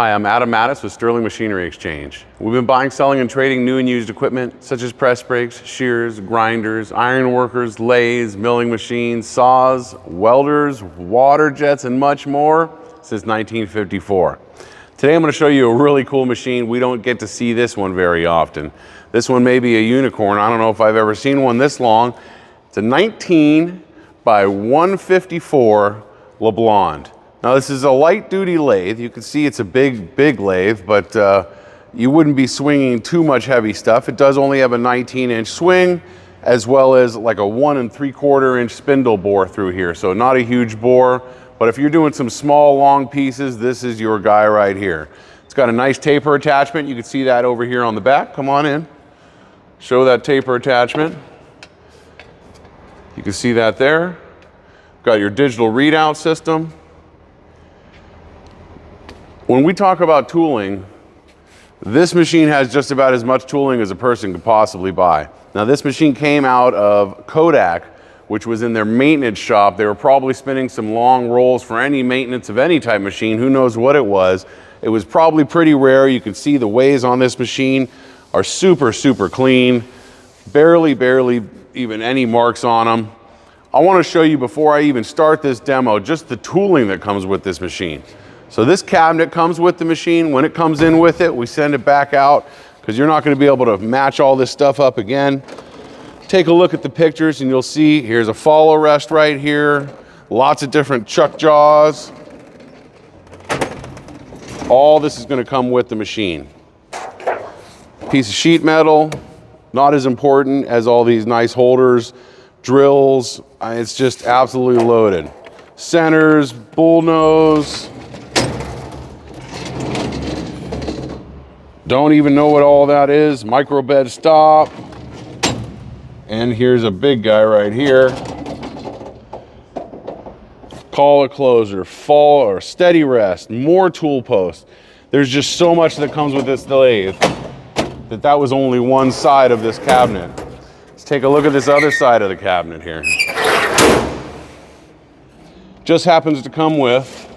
Hi, I'm Adam Mattis with Sterling Machinery Exchange. We've been buying, selling, and trading new and used equipment such as press brakes, shears, grinders, iron workers, lathes, milling machines, saws, welders, water jets, and much more since 1954. Today I'm going to show you a really cool machine. We don't get to see this one very often. This one may be a unicorn. I don't know if I've ever seen one this long. It's a 19 by 154 LeBlond. Now this is a light duty lathe. You can see it's a big lathe, but you wouldn't be swinging too much heavy stuff. It does only have a 19-inch swing, as well as like a 1 3/4 inch spindle bore through here. So not a huge bore, but if you're doing some small, long pieces, this is your guy right here. It's got a nice taper attachment. You can see that over here on the back. Come on in. Show that taper attachment. You can see that there. Got your digital readout system. When we talk about tooling, this machine has just about as much tooling as a person could possibly buy. Now this machine came out of Kodak, which was in their maintenance shop. They were probably spinning some long rolls for any maintenance of any type machine. Who knows what it was. It was probably pretty rare. You can see the ways on this machine are super clean. Barely even any marks on them. I want to show you before I even start this demo, just the tooling that comes with this machine. So this cabinet comes with the machine. When it comes in with it, we send it back out because you're not going to be able to match all this stuff up again. Take a look at the pictures and you'll see here's a follow rest right here. Lots of different chuck jaws. All this is going to come with the machine. Piece of sheet metal, not as important as all these nice holders, drills. It's just absolutely loaded. Centers, bull nose. Don't even know what all that is. Micro bed stop. And here's a big guy right here. Collar closer, fall or steady rest, more tool posts. There's just so much that comes with this lathe that was only one side of this cabinet. Let's take a look at this other side of the cabinet here. Just happens to come with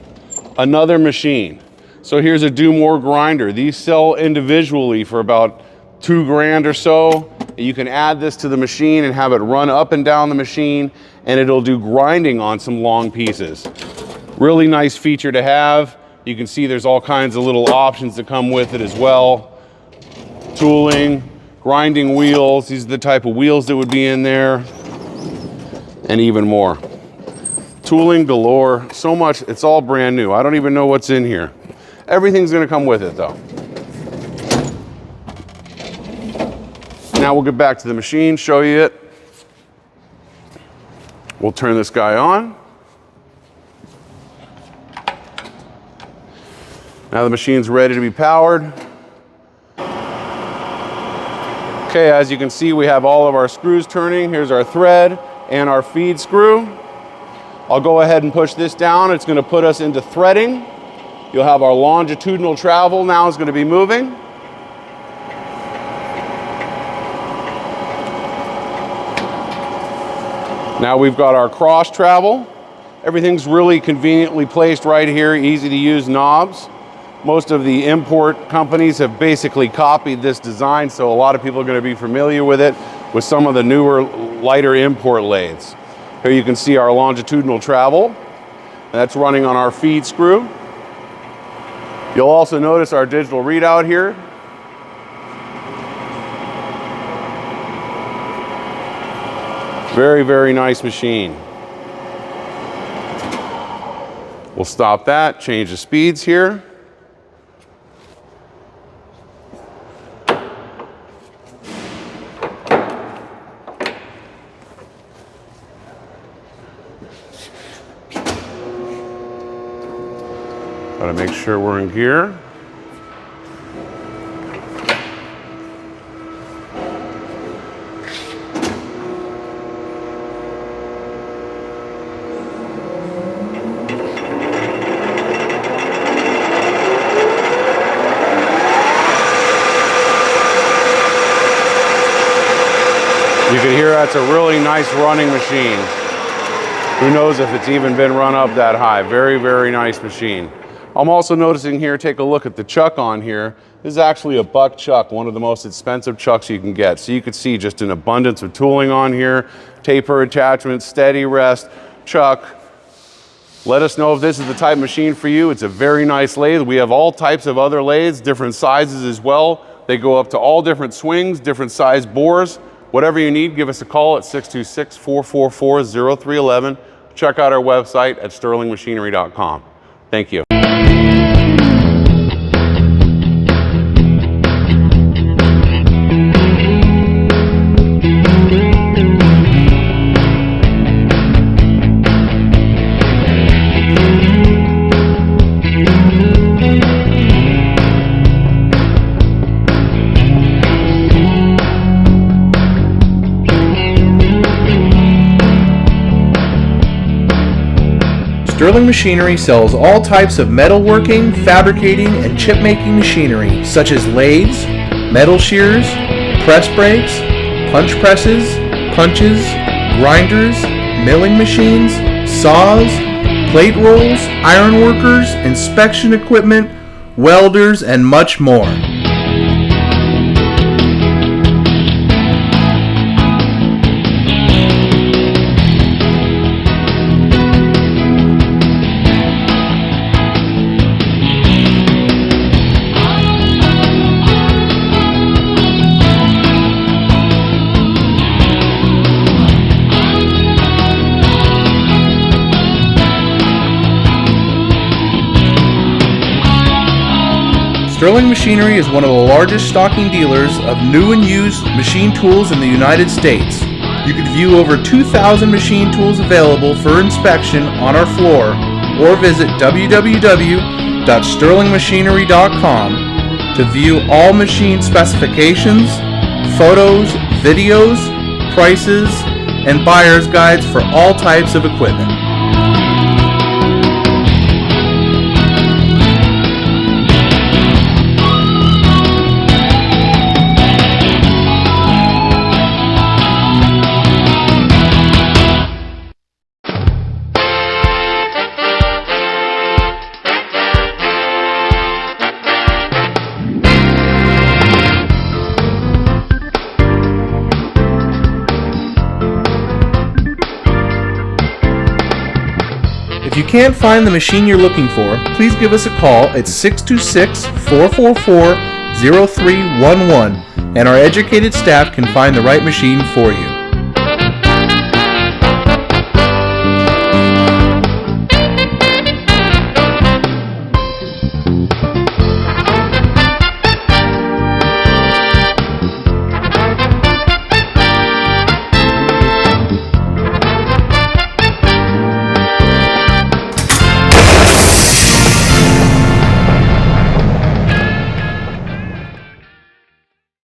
another machine. So here's a Dumore grinder. These sell individually for about $2 or so. You can add this to the machine and have it run up and down the machine, and it'll do grinding on some long pieces. Really nice feature to have. You can see there's all kinds of little options that come with it as well. Tooling, grinding wheels. These are the type of wheels that would be in there, and even more. Tooling galore, so much, it's all brand new. I don't even know what's in here. Everything's gonna come with it though. Now we'll get back to the machine, show you it. We'll turn this guy on. Now the machine's ready to be powered. Okay, as you can see, we have all of our screws turning. Here's our thread and our feed screw. I'll go ahead and push this down. It's gonna put us into threading. You'll have our longitudinal travel now is going to be moving. Now we've got our cross travel. Everything's really conveniently placed right here, easy to use knobs. Most of the import companies have basically copied this design, so a lot of people are going to be familiar with it with some of the newer, lighter import lathes. Here you can see our longitudinal travel. That's running on our feed screw. You'll also notice our digital readout here. Very nice machine. We'll stop that, change the speeds here. Gotta make sure we're in gear. You can hear that's a really nice running machine. Who knows if it's even been run up that high. Very nice machine. I'm also noticing here, take a look at the chuck on here. This is actually a buck chuck, one of the most expensive chucks you can get. So you can see just an abundance of tooling on here, taper attachments, steady rest, chuck. Let us know if this is the type of machine for you. It's a very nice lathe. We have all types of other lathes, different sizes as well. They go up to all different swings, different size bores. Whatever you need, give us a call at 626-444-0311. Check out our website at sterlingmachinery.com. Thank you. Sterling Machinery sells all types of metalworking, fabricating, and chip-making machinery, such as lathes, metal shears, press brakes, punch presses, punches, grinders, milling machines, saws, plate rolls, iron workers, inspection equipment, welders, and much more. Sterling Machinery is one of the largest stocking dealers of new and used machine tools in the United States. You can view over 2,000 machine tools available for inspection on our floor or visit www.sterlingmachinery.com to view all machine specifications, photos, videos, prices, and buyer's guides for all types of equipment. If you can't find the machine you're looking for, please give us a call at 626-444-0311 and our educated staff can find the right machine for you.